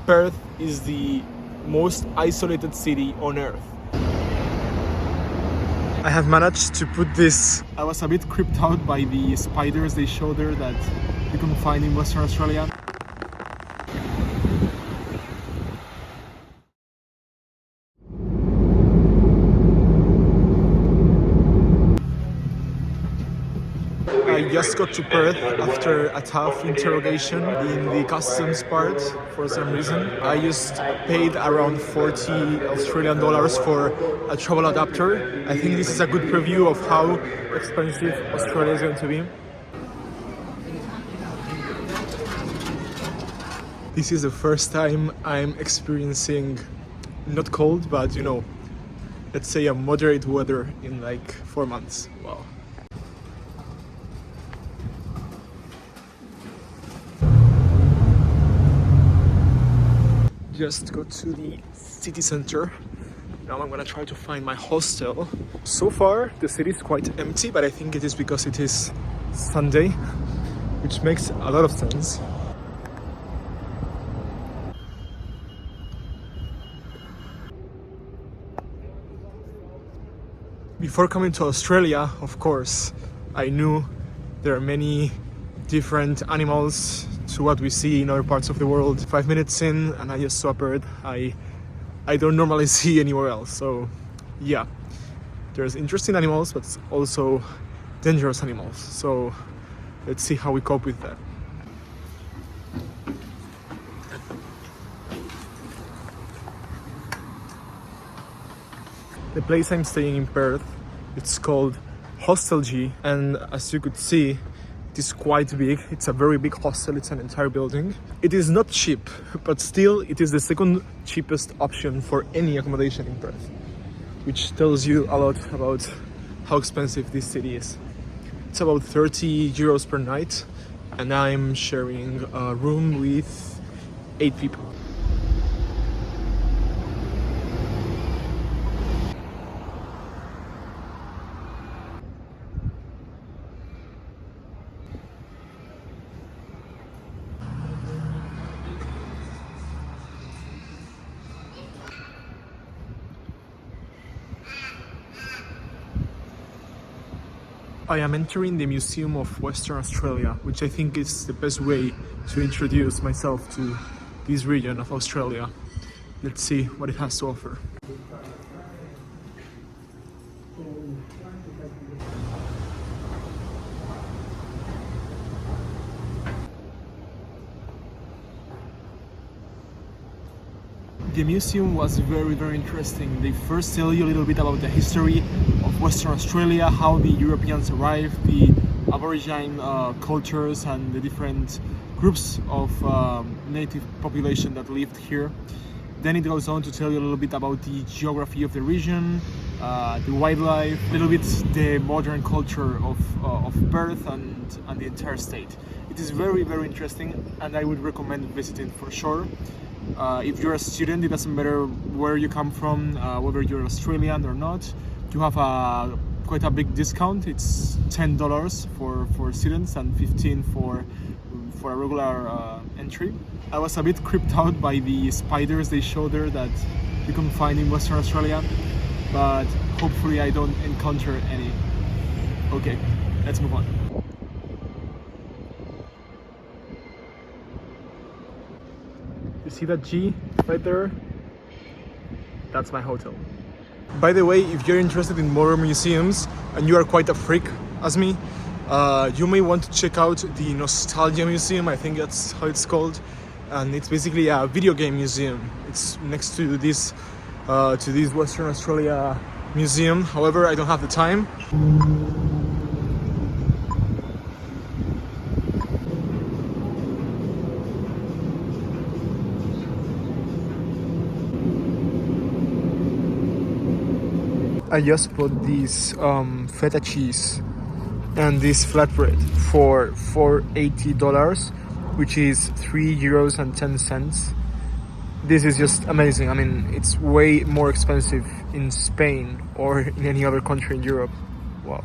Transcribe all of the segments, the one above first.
Perth is the most isolated city on earth. I have managed to put this. I was a bit creeped out by the spiders they show there that you can find in Western Australia. I just got to Perth after a tough interrogation in the customs part for some reason. I just paid around 40 Australian dollars for a travel adapter. I think this is a good preview of how expensive Australia is going to be. This is the first time I'm experiencing not cold, but you know, let's say a moderate weather in like 4 months. Wow. Just go to the city center. Now I'm gonna try to find my hostel. So far the city is quite empty, but I think it is because it is Sunday, which makes a lot of sense. Before coming to Australia, of course, I knew there are many different animals to what we see in other parts of the world. 5 minutes in and I just saw a bird I don't normally see anywhere else. So yeah, there's interesting animals, but also dangerous animals. So let's see how we cope with that. The place I'm staying in Perth, it's called Hostel G, and as you could see, it is quite big. It's a very big hostel. It's an entire building. It is not cheap, but still it is the second cheapest option for any accommodation in Perth, which tells you a lot about how expensive this city is. It's about 30 euros per night, and I'm sharing a room with 8 people. I am entering the Museum of Western Australia, which I think is the best way to introduce myself to this region of Australia. Let's see what it has to offer. The museum was very interesting. They first tell you a little bit about the history of Western Australia, how the Europeans arrived, the Aborigine cultures and the different groups of native population that lived here. Then it goes on to tell you a little bit about the geography of the region, the wildlife, a little bit the modern culture of Perth and the entire state. It is very interesting, and I would recommend visiting for sure. If you're a student, it doesn't matter where you come from, whether you're Australian or not. You have quite a big discount. It's $10 for students and $15 for a regular entry. I was a bit creeped out by the spiders they show there that you can find in Western Australia, but hopefully I don't encounter any. Okay, let's move on. You see that G right there? That's my hotel. By the way, if you're interested in more museums and you are quite a freak as me, you may want to check out the Nostalgia Museum. I think that's how it's called, and it's basically a video game museum. It's next to this Western Australia museum. However, I don't have the time. I just bought this feta cheese and this flatbread for $80, which is €3.10. This is just amazing. I mean, it's way more expensive in Spain or in any other country in Europe. Wow.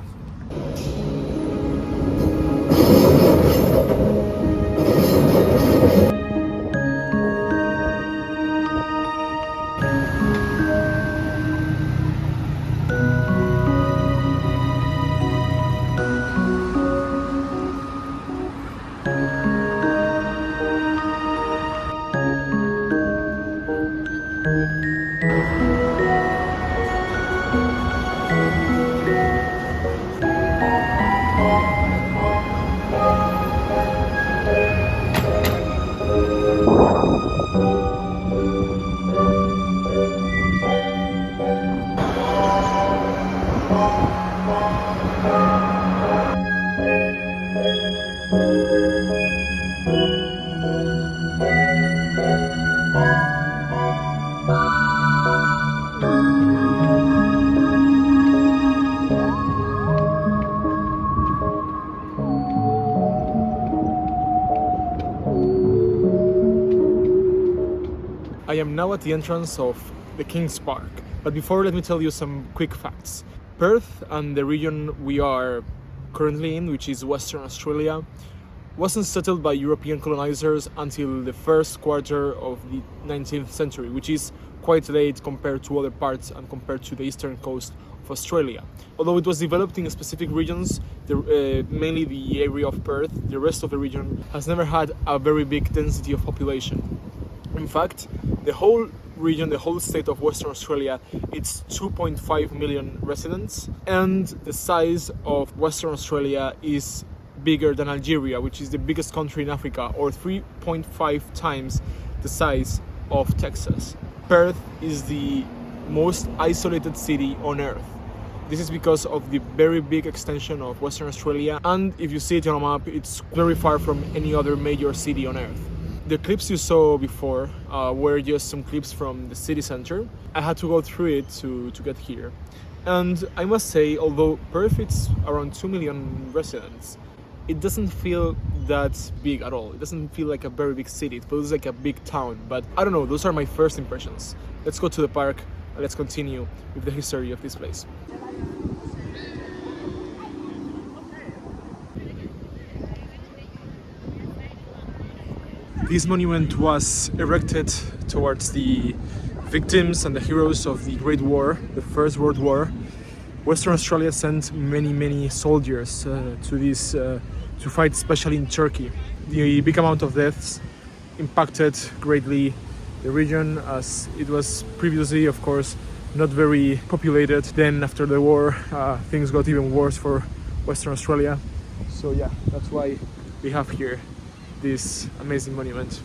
I am now at the entrance of the King's Park, but before let me tell you some quick facts. Perth and the region we are currently in, which is Western Australia, wasn't settled by European colonizers until the first quarter of the 19th century, which is quite late compared to other parts and compared to the eastern coast of Australia. Although it was developed in specific regions, mainly the area of Perth, the rest of the region has never had a very big density of population. In fact, the whole region, the whole state of Western Australia, it's 2.5 million residents, and the size of Western Australia is bigger than Algeria, which is the biggest country in Africa, or 3.5 times the size of Texas. Perth is the most isolated city on Earth. This is because of the very big extension of Western Australia, and if you see it on a map, it's very far from any other major city on Earth. The clips you saw before were just some clips from the city center. I had to go through it to get here. And I must say, although Perth is around 2 million residents, it doesn't feel that big at all. It doesn't feel like a very big city. It feels like a big town. But I don't know, those are my first impressions. Let's go to the park and let's continue with the history of this place. This monument was erected towards the victims and the heroes of the Great War, the First World War. Western Australia sent many soldiers to fight, especially in Turkey. The big amount of deaths impacted greatly the region, as it was previously, of course, not very populated. Then after the war, things got even worse for Western Australia. So yeah, that's why we have here this amazing monument.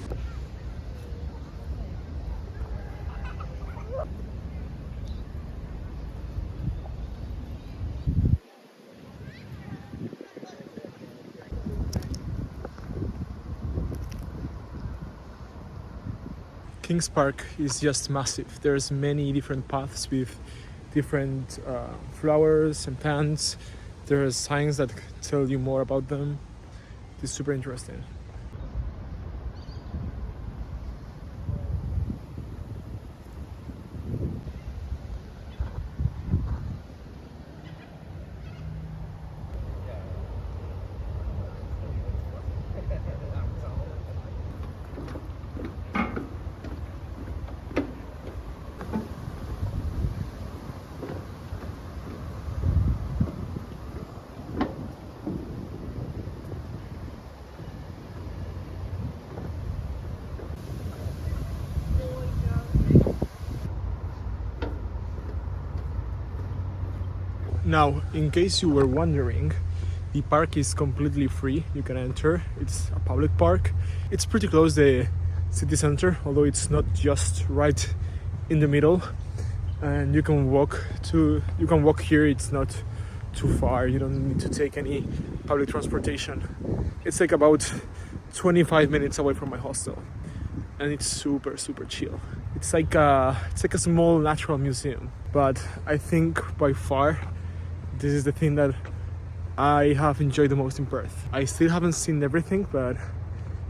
King's Park is just massive. There's many different paths with different flowers and plants. There are signs that tell you more about them. It's super interesting. Now, in case you were wondering, the park is completely free. You can enter. It's a public park. It's pretty close to the city center, although it's not just right in the middle. And you can walk here. It's not too far. You don't need to take any public transportation. It's like about 25 minutes away from my hostel, and it's super chill. It's like a small natural museum. But I think by far, this is the thing that I have enjoyed the most in Perth. I still haven't seen everything, but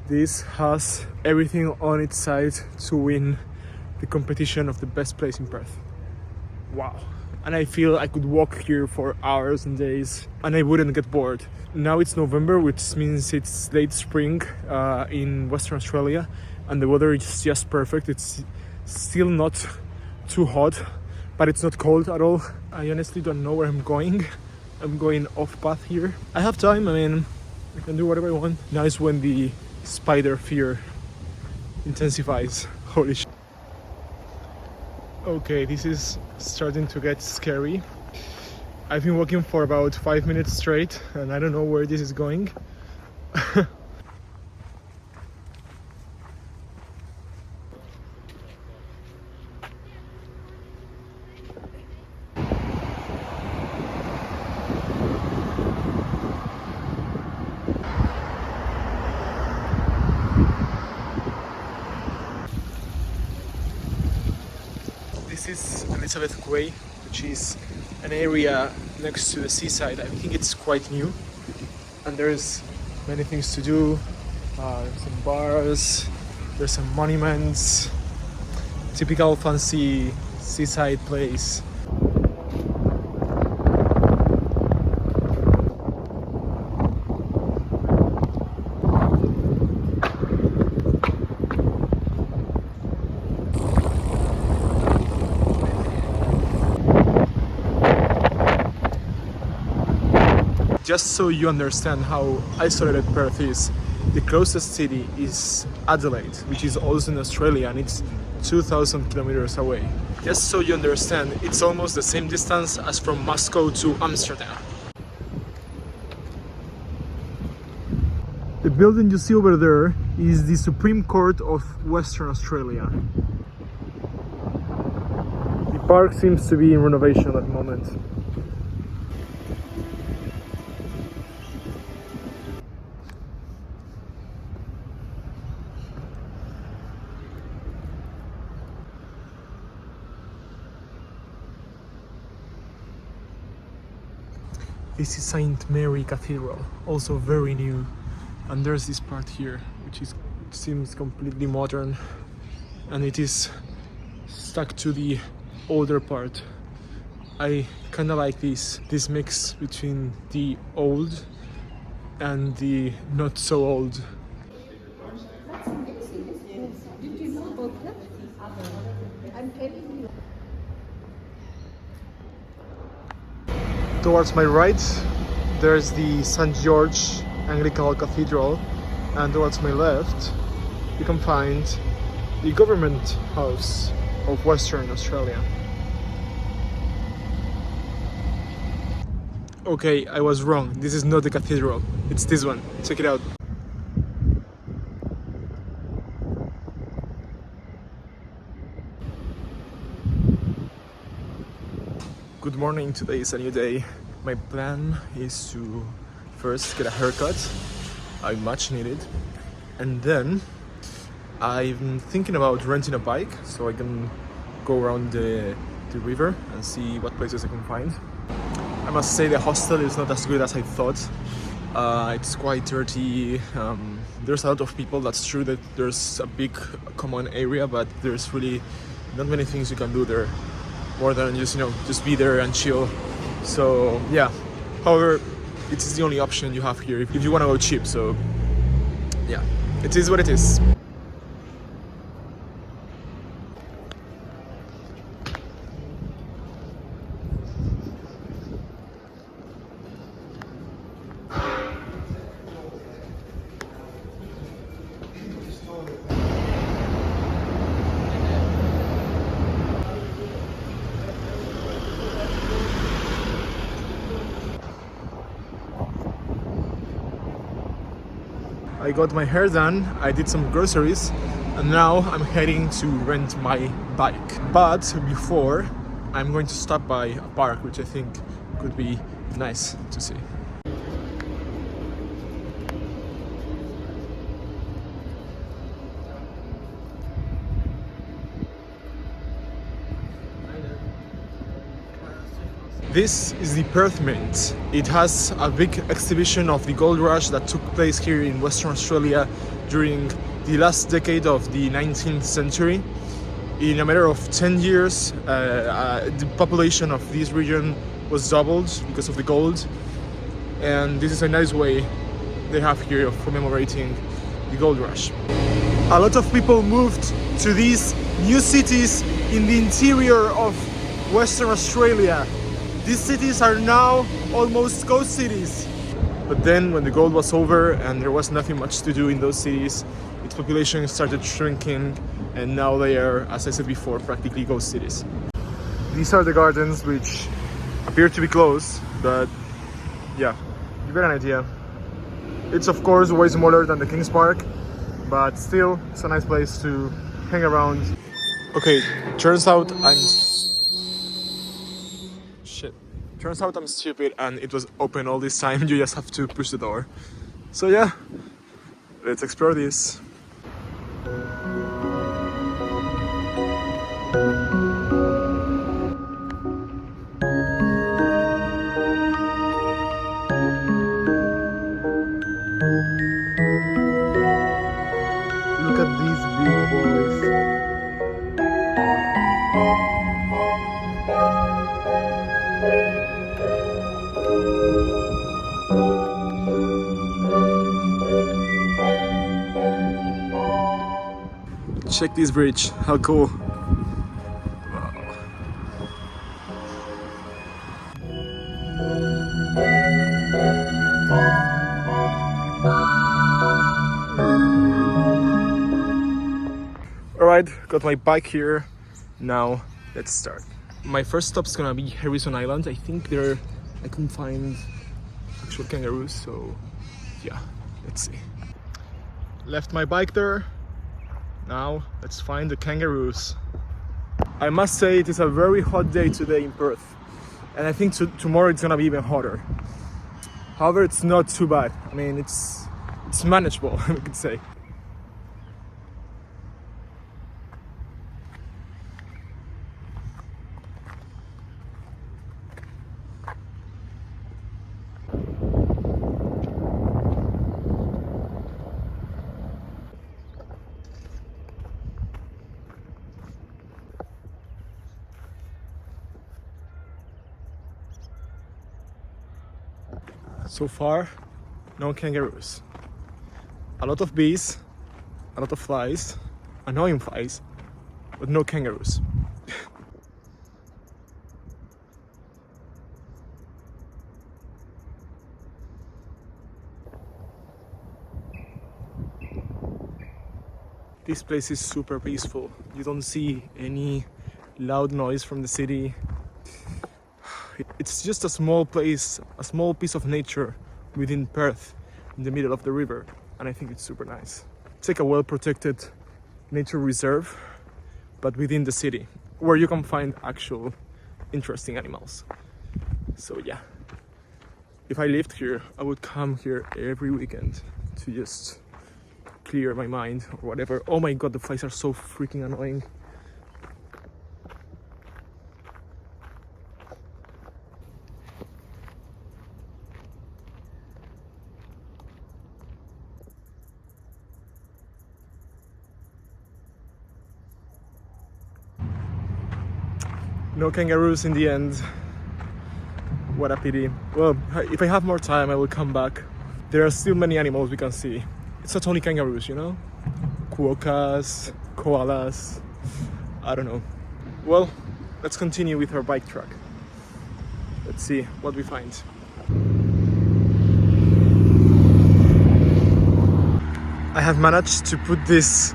this has everything on its side to win the competition of the best place in Perth. Wow. And I feel I could walk here for hours and days and I wouldn't get bored. Now it's November, which means it's late spring in Western Australia, and the weather is just perfect. It's still not too hot, but it's not cold at all. I honestly don't know where I'm going. I'm going off path here. I have time, I mean, I can do whatever I want. Now is when the spider fear intensifies. Holy shit. Okay, this is starting to get scary. I've been walking for about 5 minutes straight and I don't know where this is going. This is Elizabeth Way, which is an area next to the seaside. I think it's quite new, and there's many things to do. There's some bars, there's some monuments, typical fancy seaside place. Just so you understand how isolated Perth is, the closest city is Adelaide, which is also in Australia, and it's 2,000 kilometers away. Just so you understand, it's almost the same distance as from Moscow to Amsterdam. The building you see over there is the Supreme Court of Western Australia. The park seems to be in renovation at the moment. This is Saint Mary Cathedral, also very new, and there's this part here which seems completely modern, and it is stuck to the older part. I kind of like this mix between the old and the not so old. Did you know about that? I'm telling you. Towards my right, there's the St. George Anglican Cathedral, and towards my left, you can find the Government House of Western Australia. Okay, I was wrong. This is not the cathedral. It's this one. Check it out. Good morning, today is a new day. My plan is to first get a haircut, I much needed, and then I'm thinking about renting a bike so I can go around the river and see what places I can find. I must say the hostel is not as good as I thought. It's quite dirty. There's a lot of people, that's true that there's a big common area, but there's really not many things you can do there. More than just be there and chill. So yeah, however, it is the only option you have here if you want to go cheap. So yeah, it is what it is. I got my hair done, I did some groceries, and now I'm heading to rent my bike. But before, I'm going to stop by a park, which I think could be nice to see. This is the Perth Mint. It has a big exhibition of the gold rush that took place here in Western Australia during the last decade of the 19th century. In a matter of 10 years, the population of this region was doubled because of the gold. And this is a nice way they have here of commemorating the gold rush. A lot of people moved to these new cities in the interior of Western Australia. These cities are now almost ghost cities. But then when the gold was over and there was nothing much to do in those cities, its population started shrinking, and now they are, as I said before, practically ghost cities. These are the gardens, which appear to be closed, but yeah, you get an idea. It's of course way smaller than the King's Park, but still, it's a nice place to hang around. Okay, turns out I'm stupid and it was open all this time. You just have to push the door. So yeah, let's explore this. at these big boys. Check this bridge, how cool. Alright, got my bike here. Now, let's start. My first stop's gonna be Harrison Island. I think there I couldn't find actual kangaroos, so yeah, let's see. Left my bike there. Now, let's find the kangaroos. I must say it is a very hot day today in Perth. And I think tomorrow it's gonna be even hotter. However, it's not too bad. I mean, it's manageable, we could say. So far, no kangaroos. A lot of bees, a lot of flies, annoying flies, but no kangaroos. This place is super peaceful. You don't see any loud noise from the city. It's just a small place, a small piece of nature within Perth, in the middle of the river, and I think it's super nice. It's like a well-protected nature reserve, but within the city, where you can find actual interesting animals. So yeah, if I lived here, I would come here every weekend to just clear my mind or whatever. Oh my god, the flies are so freaking annoying. No kangaroos in the end. What a pity. Well, if I have more time, I will come back. There are still many animals we can see. It's not only kangaroos, you know? Quokkas, koalas, I don't know. Well, let's continue with our bike track. Let's see what we find. I have managed to put this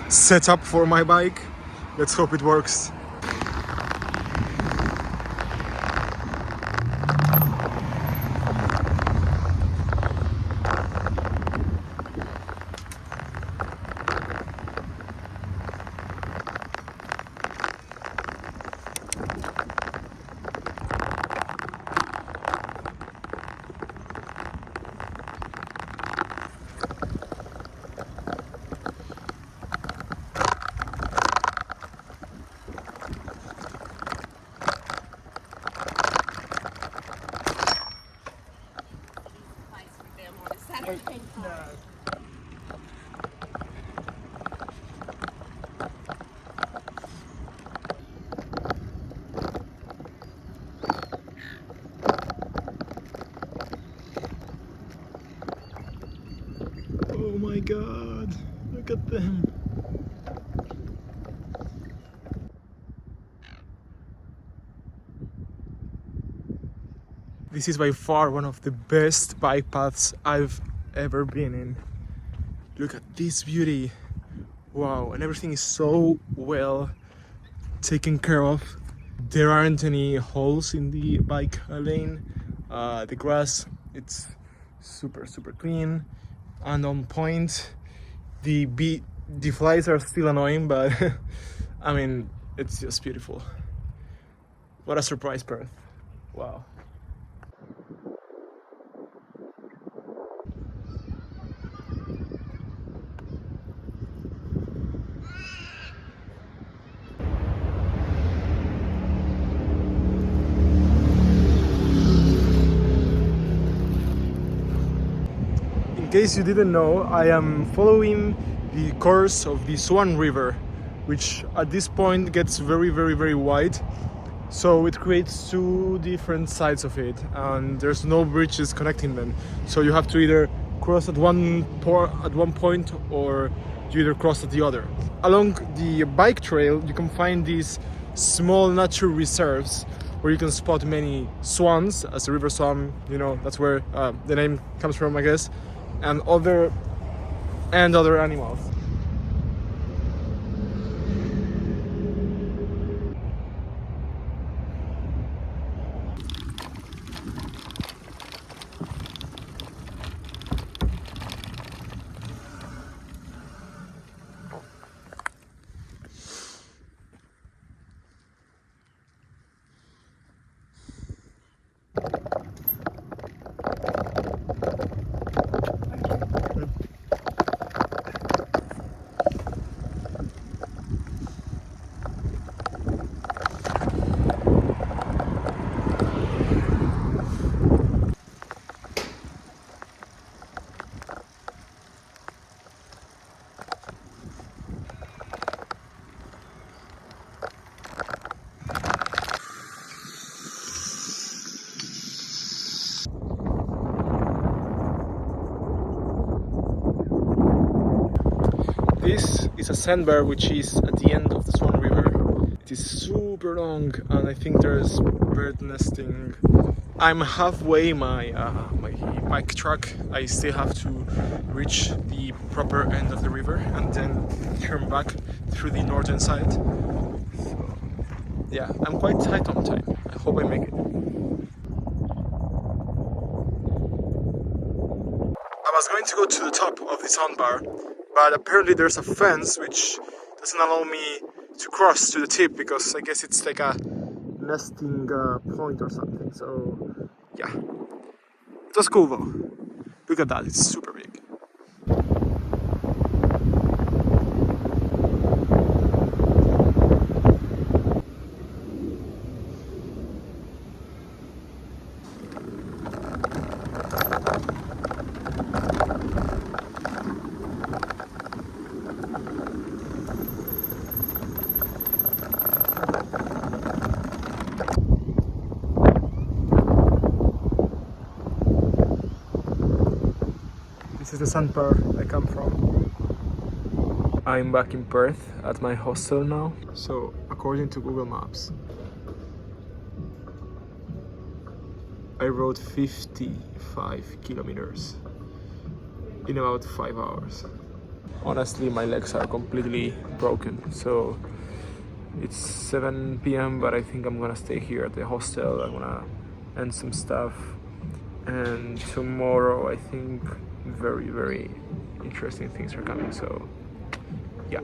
setup for my bike. Let's hope it works. Oh my god, look at them. This is by far one of the best bike paths I've ever been in. Look at this beauty. Wow, and everything is so well taken care of. There aren't any holes in the bike lane. The grass, it's super clean and on point. The flies are still annoying, but I mean, it's just beautiful. What a surprise, Perth. Wow. In case you didn't know, I am following the course of the Swan River, which at this point gets very wide. So it creates two different sides of it, and there's no bridges connecting them. So you have to either cross at one point, or you either cross at the other. Along the bike trail, you can find these small natural reserves where you can spot many swans, as the river swan. You know, that's where the name comes from, I guess, and other animals. This is a sandbar which is at the end of the Swan River. It is super long, and I think there's bird nesting. I'm halfway my bike track. I still have to reach the proper end of the river and then turn back through the northern side. So yeah, I'm quite tight on time. I hope I make it. I was going to go to the top of the sandbar, but apparently there's a fence which doesn't allow me to cross to the tip, because I guess it's like a nesting point or something. So yeah, it was cool though. Look at that, it's super big. This is the sandbar I come from. I'm back in Perth at my hostel now. So according to Google Maps, I rode 55 kilometers in about 5 hours. Honestly, my legs are completely broken. So it's 7 p.m. but I think I'm gonna stay here at the hostel. I'm gonna end some stuff, and tomorrow I think very interesting things are coming. So yeah.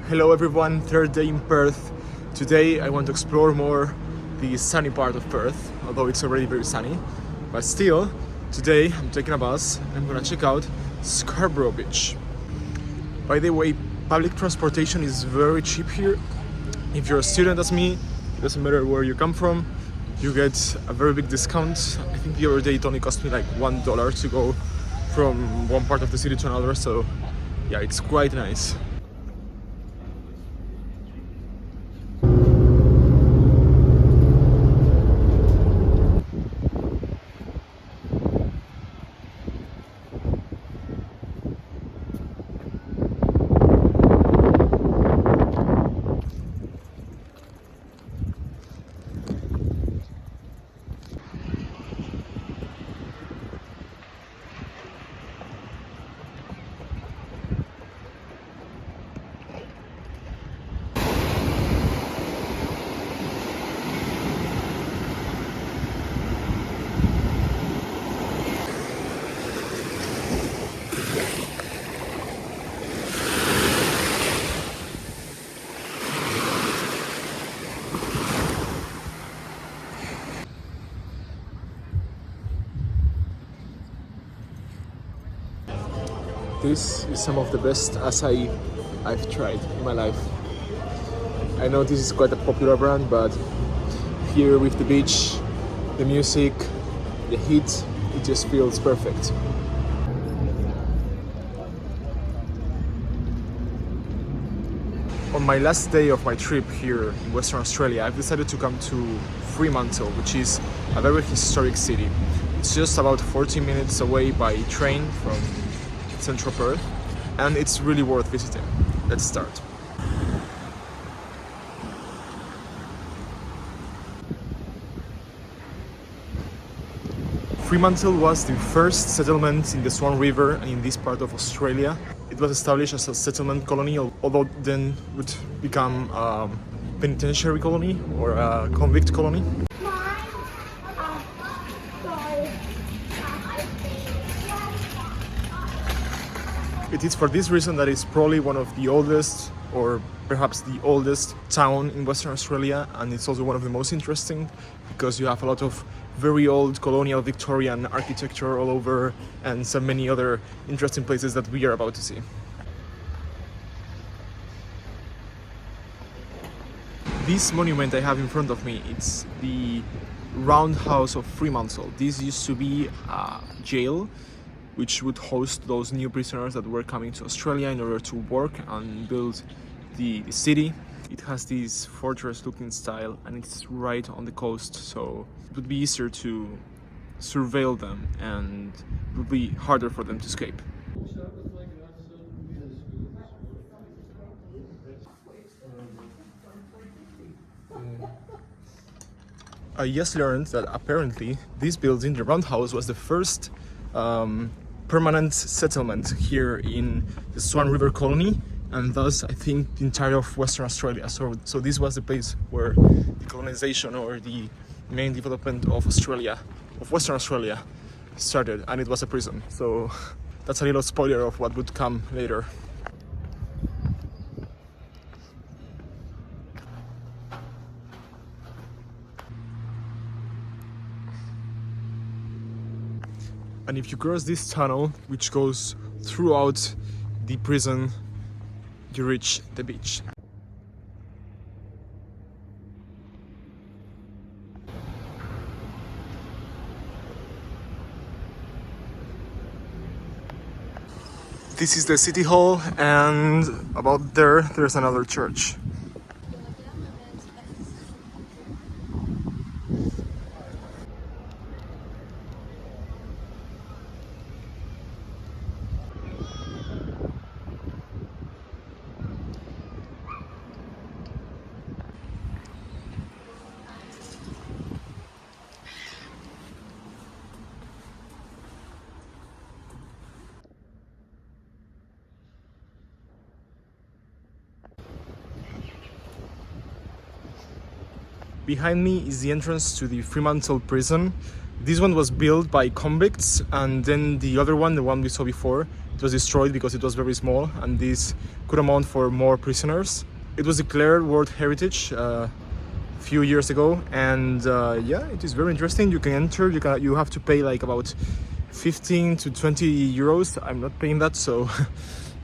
Hello everyone, third day in Perth. Today I want to explore more the sunny part of Perth, although it's already very sunny. But still, today I'm taking a bus and I'm gonna check out Scarborough Beach. By the way, public transportation is very cheap here. If you're a student as me, it doesn't matter where you come from, you get a very big discount. I think the other day it only cost me like $1 to go from one part of the city to another, so yeah, it's quite nice. This is some of the best acai I've tried in my life. I know this is quite a popular brand, but here with the beach, the music, the heat, it just feels perfect. On my last day of my trip here in Western Australia, I've decided to come to Fremantle, which is a very historic city. It's just about 40 minutes away by train from central Perth, and it's really worth visiting. Let's start. Fremantle was the first settlement in the Swan River and in this part of Australia. It was established as a settlement colony, although then would become a penitentiary colony or a convict colony. It is for this reason that it's probably one of the oldest, or perhaps the oldest town in Western Australia, and it's also one of the most interesting because you have a lot of very old colonial Victorian architecture all over and so many other interesting places that we are about to see. This monument I have in front of me, it's the Roundhouse of Fremantle. This used to be a jail which would host those new prisoners that were coming to Australia in order to work and build the city. It has this fortress looking style and it's right on the coast, so it would be easier to surveil them and it would be harder for them to escape. I just learned that apparently this building, the Roundhouse, was the first permanent settlement here in the Swan River colony, and thus I think the entire of Western Australia. So this was the place where the colonization or the main development of Australia, of Western Australia, started, and it was a prison. So that's a little spoiler of what would come later. And if you cross this tunnel, which goes throughout the prison, you reach the beach. This is the city hall, and about there's another church. Behind me is the entrance to the Fremantle prison. This one was built by convicts, and then the other one, the one we saw before, it was destroyed because it was very small, and this could amount for more prisoners. It was declared World Heritage a few years ago, and yeah, it is very interesting. You can enter, you have to pay like about 15 to 20 euros. I'm not paying that, so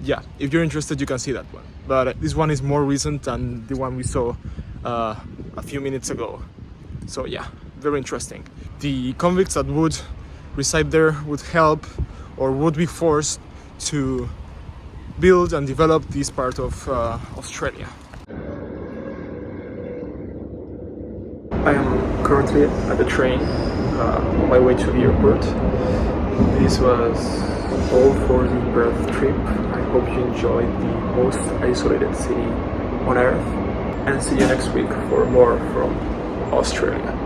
yeah, if you're interested, you can see that one. But this one is more recent than the one we saw a few minutes ago. So yeah, very interesting. The convicts that would reside there would help or would be forced to build and develop this part of Australia. I am currently at the train on my way to the airport. This was all for the Perth trip. I hope you enjoyed the most isolated city on earth, and see you next week for more from Australia.